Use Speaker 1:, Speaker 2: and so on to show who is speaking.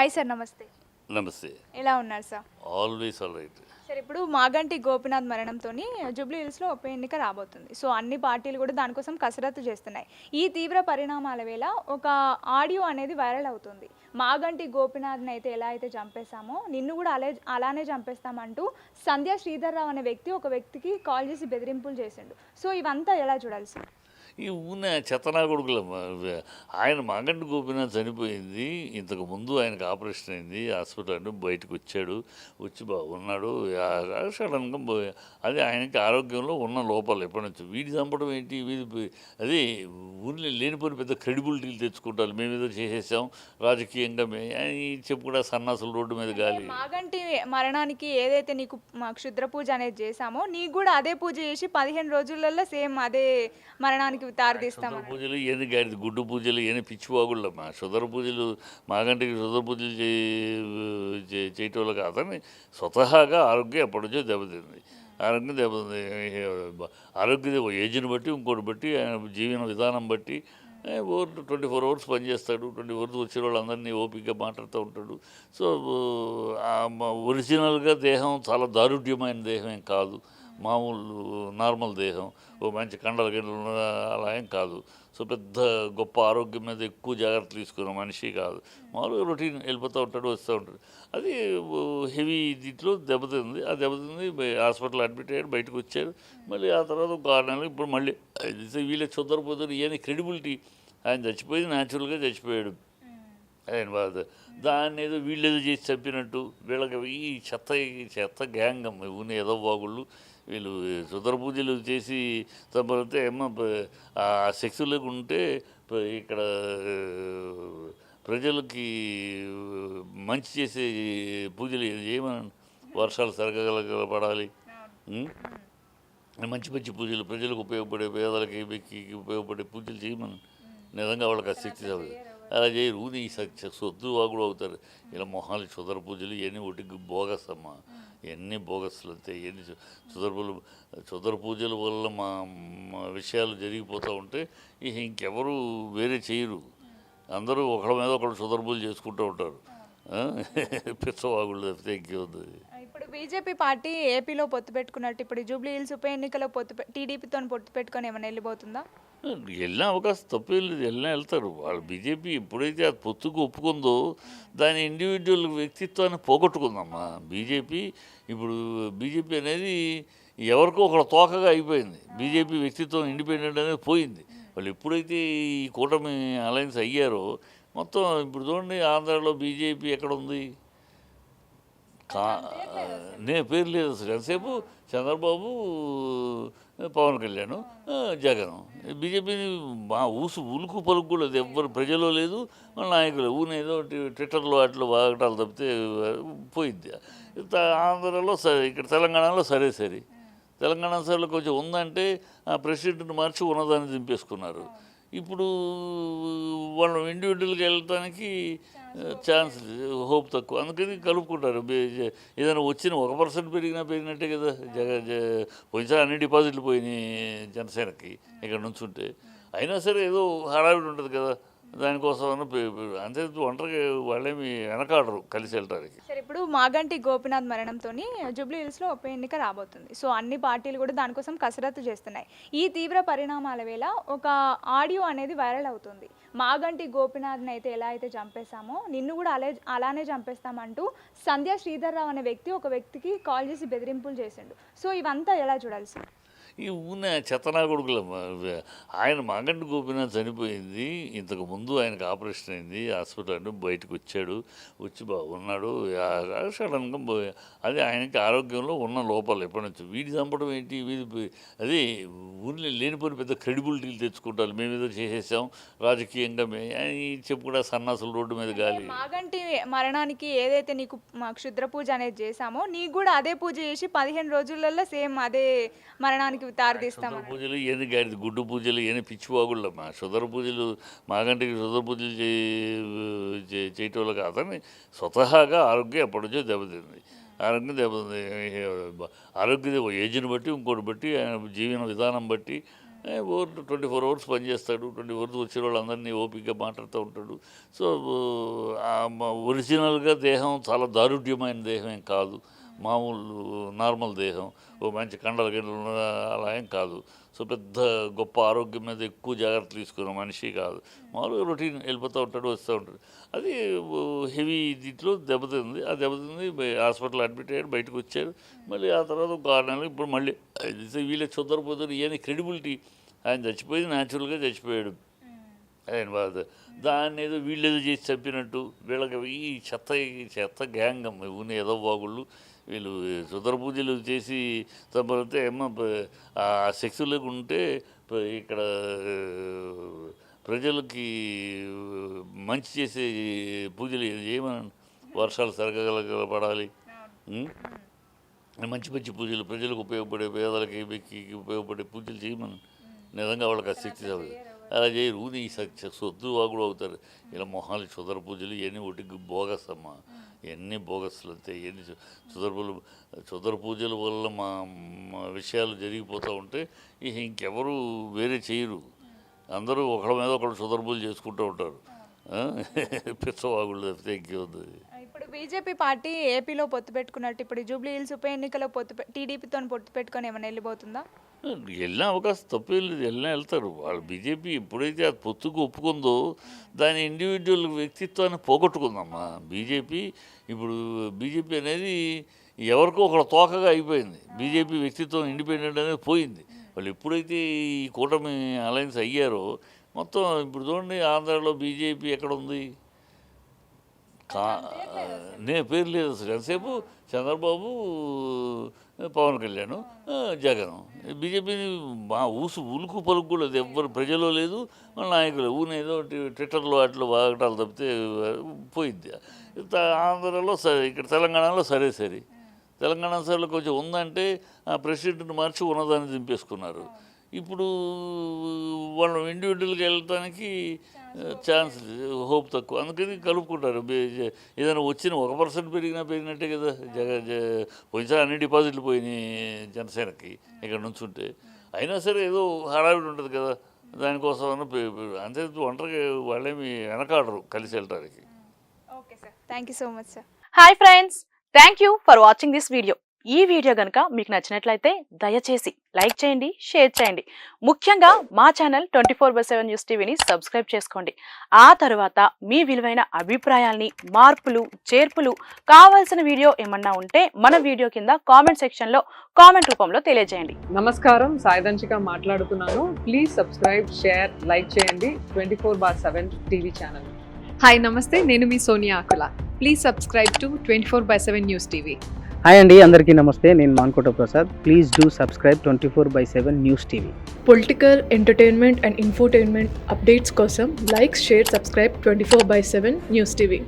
Speaker 1: Hi sir, నమస్తే.
Speaker 2: నమస్తే.
Speaker 1: ఎలా ఉన్నారు sir?
Speaker 2: Always all right.
Speaker 1: Sir, ఇప్పుడు మాగంటి గోపీనాథ్ మరణంతోని జూబ్లీ హిల్స్‌లో ఉప ఎన్నిక రాబోతుంది. సో, అన్ని పార్టీలు కూడా దానికోసం కసరత్తు చేస్తున్నాయి. ఈ తీవ్ర పరిణామాల వేళ ఒక ఆడియో అనేది వైరల్ అవుతుంది. మాగంటి గోపీనాథ్‌ని అయితే ఎలా అయితే చంపేశామో నిన్ను కూడా అలానే చంపేస్తామంటూ సంధ్య శ్రీధర్‌రావు అనే వ్యక్తి ఒక వ్యక్తికి కాల్ చేసి బెదిరింపులు చేసిండు. సో, ఇవంతా ఎలా చూడాలి సార్?
Speaker 2: ఈ ఉన్న చెత్తనా కొడుకుల ఆయన మాగంటి గోపీనాథ్ చనిపోయింది. ఇంతకు ముందు ఆయనకు ఆపరేషన్ అయింది. హాస్పిటల్ బయటకు వచ్చాడు. వచ్చి బాగున్నాడు. సడన్గా అది ఆయనకి ఆరోగ్యంలో ఉన్న లోపాలు ఎప్పటి నుంచో. వీడి చంపడం ఏంటి? వీడి అది ఊళ్ళో లేనిపోయిన పెద్ద క్రెడిబిలిటీలు తెచ్చుకుంటారు. మేము ఏదో చేసేసాం రాజకీయంగా అని చెప్పి కూడా సన్నాసులు రోడ్డు మీద గాలి.
Speaker 1: మాగంటి మరణానికి ఏదైతే నీకు క్షుద్ర పూజ అనేది చేశామో నీకు కూడా అదే పూజ చేసి 15 రోజులలో సేమ్ అదే మరణానికి తారదీస్తాం.
Speaker 2: పూజలు ఇవన్నీ గాడిది గుడ్డు పూజలు ఇవన్నీ పిచ్చివాగుళ్ళమ్మా. సుధర పూజలు మాగంటికి సుధర పూజలు చేయటం వల్ల కాదని స్వతహాగా ఆరోగ్యం ఎప్పటి నుంచో దెబ్బతింది. ఆరోగ్యం దెబ్బతింది. ఆరోగ్యం ఏజ్ని బట్టి ఇంకోటి బట్టి ఆయన జీవన విధానం బట్టి 24 అవర్స్ పనిచేస్తాడు. 24 అవర్స్ వచ్చిన వాళ్ళందరినీ ఓపికగా మాట్లాడుతూ ఉంటాడు. సో ఒరిజినల్గా దేహం చాలా దారుఢ్యమైన దేహం ఏం కాదు. మామూలు నార్మల్ దేహం, ఓ మంచి కండల గిన్నెలు అలా ఏం కాదు. సో పెద్ద గొప్ప ఆరోగ్యం మీద ఎక్కువ జాగ్రత్తలు తీసుకున్న మనిషి కాదు. మామూలుగా రొటీన్ వెళ్ళిపోతూ ఉంటాడు, వస్తూ ఉంటాడు. అది హెవీ దీంట్లో దెబ్బతింది. ఆ దెబ్బతింది హాస్పిటల్ అడ్మిట్ అయ్యాడు, బయటకు వచ్చారు. మళ్ళీ ఆ తర్వాత ఒక 6 నెలలు ఇప్పుడు మళ్ళీ వీళ్ళే చుద్దరిపోతారు. ఏని క్రెడిబిలిటీ ఆయన చచ్చిపోయింది, న్యాచురల్గా చచ్చిపోయాడు. ఆయన బాధ దాన్ని ఏదో వీళ్ళేదో చేసి చంపినట్టు వీళ్ళకి ఈ చెత్త గ్యాంగ్ అమ్మ ఊనే ఏదో బాగుళ్ళు వీళ్ళు సుధర పూజలు చేసి చంపడితే ఏమో ఆ శక్తి లేకుంటే ఇక్కడ ప్రజలకి మంచి చేసే పూజలు చేయమని వర్షాలు సరగగల పడాలి. మంచి మంచి పూజలు ప్రజలకు ఉపయోగపడే పేదలకి వ్యక్తికి ఉపయోగపడే పూజలు చేయమని నిజంగా వాళ్ళకి ఆ శక్తి చదువు అలా చేయరు. ఊది సొద్దు వాగుడు అవుతారు. ఇలా మొహాలు సుధర పూజలు ఇవన్నీ ఒకటి బోగస్ అమ్మ. ఎన్ని బోగస్లు అంతే. ఎన్ని సుధర పూజల వల్ల మా విషయాలు జరిగిపోతూ ఉంటే ఇంకెవరు వేరే చేయరు. అందరూ ఒకళ్ళ మీద ఒకళ్ళు సుధర పూజలు చేసుకుంటూ ఉంటారు. పిచ్చవాగుళ్ళు తప్పితే ఇంకేముంది.
Speaker 1: ఇప్పుడు బీజేపీ పార్టీ ఏపీలో పొత్తు పెట్టుకున్నట్టు ఇప్పుడు జూబ్లీ హిల్స్ ఉప ఎన్నికలో టీడీపీతో పొత్తు పెట్టుకొని ఏమైనా వెళ్ళిపోతుందా?
Speaker 2: వెళ్ళిన అవకాశం తప్పేం లేదు. వెళ్ళినా వెళ్తారు. వాళ్ళు బీజేపీ ఎప్పుడైతే అది పొత్తుకు ఒప్పుకుందో దాని ఇండివిజువల్ వ్యక్తిత్వాన్ని పోగొట్టుకుందమ్మా బీజేపీ. ఇప్పుడు బీజేపీ అనేది ఎవరికో ఒక తోకగా అయిపోయింది. బీజేపీ వ్యక్తిత్వం ఇండిపెండెంట్ అనేది పోయింది. వాళ్ళు ఎప్పుడైతే ఈ కూటమి అలయన్స్ అయ్యారో మొత్తం ఇప్పుడు చూడండి ఆంధ్రాలో బీజేపీ ఎక్కడ ఉంది? పేరు లేదు అసలు. ఎంతసేపు చంద్రబాబు, పవన్ కళ్యాణ్, జగన్. బీజేపీని ఉలుకు పలుకు కూడా లేదు. ఎవ్వరు ప్రజల్లో లేదు, వాళ్ళ నాయకులు ఊనేదో ట్విట్టర్లో అట్లా వాగటాలు తప్పితే పోయింది. ఆంధ్రాలో సరే, ఇక్కడ తెలంగాణలో సరే. తెలంగాణ సరేలో కొంచెం ఉందంటే ఆ ప్రెసిడెంట్ని మార్చి ఉన్నదాన్ని దింపేసుకున్నారు. ఇప్పుడు వాళ్ళు ఇండివిజువల్గా వెళ్ళటానికి ఛాన్స్ హోప్ తక్కువ. అందుకని కలుపుకుంటారు. ఏదైనా వచ్చిన 1% పెరిగినట్టే కదా. పోయినసారి అన్ని డిపాజిట్లు పోయినాయి జనసేనకి ఇక్కడ నుంచి ఉంటే. అయినా సరే ఏదో హడావిడి ఉంటుంది కదా, దానికోసం అంతే. ఒంటరిగా వాళ్ళేమి వెనకాడరు కలిసి వెళ్ళడానికి.
Speaker 1: సరే, ఇప్పుడు మాగంటి గోపీనాథ్ మరణంతోని జూబ్లీ హిల్స్‌లో ఉప ఎన్నిక రాబోతుంది. సో, అన్ని పార్టీలు కూడా దానికోసం కసరత్తు చేస్తున్నాయి. ఈ తీవ్ర పరిణామాల వేళ ఒక ఆడియో అనేది వైరల్ అవుతుంది. మాగంటి గోపీనాథ్‌ని అయితే ఎలా అయితే చంపేశామో నిన్ను కూడా అలానే చంపేస్తామంటూ సంధ్య శ్రీధర్‌రావు అనే వ్యక్తి ఒక వ్యక్తికి కాల్ చేసి బెదిరింపులు చేసిండు. సో, ఇవంతా ఎలా చూడాలి సార్?
Speaker 2: ఈ ఉన్న చెత్తనా కొడుకులమ్మ. ఆయన మాగంటి గోపీనాథ్ చనిపోయింది. ఇంతకు ముందు ఆయనకు ఆపరేషన్ అయింది. హాస్పిటల్ బయటకు వచ్చాడు. వచ్చి బాగున్నాడు. సడన్గా అది ఆయనకి ఆరోగ్యంలో ఉన్న లోపాలు ఎప్పటి నుంచో. వీడి చంపడం ఏంటి? వీడి అది ఊళ్ళో లేనిపోయిన పెద్ద క్రెడిబిలిటీలు తెచ్చుకుంటారు. మేము ఏదో చేసేసాం రాజకీయంగా అని చెప్పి కూడా సన్నాసులు రోడ్డు మీద గాలి.
Speaker 1: మాగంటి మరణానికి ఏదైతే నీకు క్షుద్ర పూజ అనేది చేశామో నీకు కూడా అదే పూజ చేసి 15 రోజులలో సేమ్ అదే మరణానికి తారదీస్తాం.
Speaker 2: పూజలు ఇవన్నీ గాడిది గుడ్డు పూజలు ఇవన్నీ పిచ్చివాగుళ్ళమ్మా. సుధర పూజలు మాగంటికి సుధర పూజలు చేయటం వల్ల కాదని స్వతహాగా ఆరోగ్యం ఎప్పటి నుంచో దెబ్బతింది. ఆరోగ్యం దెబ్బతింది. ఆరోగ్యం ఏజ్ని బట్టి ఇంకోటి బట్టి ఆయన జీవన విధానం బట్టి ఓ 24 అవర్స్ పనిచేస్తాడు. 24 అవర్స్ వచ్చిన వాళ్ళందరినీ ఓపికగా మాట్లాడుతూ ఉంటాడు. సో ఒరిజినల్గా దేహం చాలా దారుఢ్యమైన దేహం ఏం కాదు, మామూలు నార్మల్ దేహం. ఓ మంచి కండలు గిండలు అలా ఏం కాదు. సో పెద్ద గొప్ప ఆరోగ్యం మీద ఎక్కువ జాగ్రత్తలు తీసుకున్న మనిషి కాదు. మామూలుగా రొటీన్ వెళ్ళిపోతూ ఉంటాడు, వస్తూ ఉంటాడు. అది హెవీ దీంట్లో దెబ్బతింది. ఆ దెబ్బతింది హాస్పిటల్ అడ్మిట్ అయ్యాడు, బయటకు వచ్చాడు. మళ్ళీ ఆ తర్వాత ఒక 6 నెలలు ఇప్పుడు మళ్ళీ వీళ్ళే చూద్దరిపోతారు. ఈయన క్రెడిబిలిటీ, ఆయన చచ్చిపోయింది న్యాచురల్గా చచ్చిపోయాడు. ఆయన బాధ దాన్ని ఏదో వీళ్ళేదో చేసి చంపినట్టు వీళ్ళకి ఈ చెత్త గ్యాంగ్ అమ్మ ఉన్న ఏదో బాగుళ్ళు వీళ్ళు సుదర పూజలు చేసి చంపడితే ఏమో ఆ శక్తి లేకుంటే ఇక్కడ ప్రజలకి మంచి చేసే పూజలు చేయమని, వర్షాలు సరగగల పడాలి, మంచి మంచి పూజలు ప్రజలకు ఉపయోగపడే, పేదలకి వ్యక్తికి ఉపయోగపడే పూజలు చేయమని. నిజంగా వాళ్ళకి ఆ శక్తి చదువు అలా చేయరు. ఈ సొద్దు వాగుడు అవుతారు. ఇలా మొహాలు సుదర పూజలు ఇవన్నీ ఒకటి బోగస్ అమ్మ, ఎన్ని బోగస్లు అంతే. ఎన్ని సుదర పూజల వల్ల మా విషయాలు జరిగిపోతూ ఉంటే ఇంకెవరు వేరే చేయరు. అందరూ ఒకళ్ళ మీద ఒకళ్ళు సుదర పూజలు చేసుకుంటూ ఉంటారు. పిచ్చవాగుళ్ళు తప్పితే ఇంకేముంది.
Speaker 1: ఇప్పుడు బీజేపీ పార్టీ ఏపీలో పొత్తు పెట్టుకున్నట్టు ఇప్పుడు జూబ్లీ హిల్స్ ఉప ఎన్నికలో టీడీపీతో పొత్తు పెట్టుకొని ఏమైనా వెళ్ళిపోతుందా?
Speaker 2: వెళ్ళిన అవకాశం తప్పేం లేదు, వెళ్ళినా వెళ్తారు. వాళ్ళు బీజేపీ ఎప్పుడైతే ఆ పొత్తుకు ఒప్పుకుందో దాని ఇండివిజువల్ వ్యక్తిత్వాన్ని పోగొట్టుకుందమ్మా బీజేపీ. ఇప్పుడు బీజేపీ అనేది ఎవరికో ఒకళ్ళ తోకగా అయిపోయింది. బీజేపీ వ్యక్తిత్వం ఇండిపెండెంట్ అనేది పోయింది. వాళ్ళు ఎప్పుడైతే ఈ కూటమి అలయన్స్ అయ్యారో మొత్తం ఇప్పుడు చూడండి, ఆంధ్రాలో బీజేపీ ఎక్కడ ఉంది? పేరు లేదు అసలు. ఎంతసేపు చంద్రబాబు, పవన్ కళ్యాణ్, జగన్. బీజేపీని ఉలుకు పలుకు కూడా లేదు, ఎవ్వరు ప్రజల్లో లేదు, మన నాయకులు ఊనేదో ట్విట్టర్లో అట్లా వాగటాలు తప్పితే పోయింది. ఆంధ్రాలో సరే, ఇక్కడ తెలంగాణలో సరే. తెలంగాణ సరేలో కొంచెం ఉందంటే ఆ ప్రెసిడెంట్ని మార్చి ఉన్నదాన్ని దింపేసుకున్నారు. ఇప్పుడు వాళ్ళు ఇండివిజువల్గా వెళ్ళటానికి ఛాన్స్ హోప్ తక్కువ, అందుకని కలుపుకుంటారు. ఏదైనా వచ్చిన 1% పెరిగినట్టే కదా. పోయినసారి అన్ని డిపాజిట్లు పోయినాయి జనసేనకి ఇక్కడ నుంచి ఉంటే. అయినా సరే ఏదో హడావిడి ఉంటుంది కదా, దానికోసం అంతే. ఒంటరిగా వాళ్ళేమి వెనకాడరు కలిసి వెళ్ళటానికి.
Speaker 1: Okay sir, thank you so much sir.
Speaker 3: Hi friends, thank you for watching this video. ఈ వీడియో కనుక మీకు నచ్చినట్లయితే దయచేసి లైక్ చేయండి, షేర్ చేయండి. ముఖ్యంగా మా ఛానల్ 24/7 న్యూస్ టీవీని సబ్స్క్రైబ్ చేసుకోండి. ఆ తర్వాత మీ విలువైన అభిప్రాయాల్ని, మార్పులు, చేర్పులు, కావాల్సిన వీడియో ఏమన్నా ఉంటే మన వీడియో కింద కామెంట్ సెక్షన్లో కామెంట్ రూపంలో తెలియజేయండి.
Speaker 4: నమస్కారం, సాయిదంచిక మాట్లాడుతున్నాను. ప్లీజ్ సబ్స్క్రైబ్, షేర్, లైక్ చేయండి 24/7 టీవీ ఛానల్.
Speaker 5: హాయ్ నమస్తే, నేను మీ Sonia Akula. Please subscribe to 24/7 news TV.
Speaker 6: Hi అండి, అందరికీ నమస్తే. నేను Mankota Prasad. Please do subscribe 24/7 news TV.
Speaker 7: Political, entertainment and infotainment updates కోసం like, share, subscribe 24/7 news TV.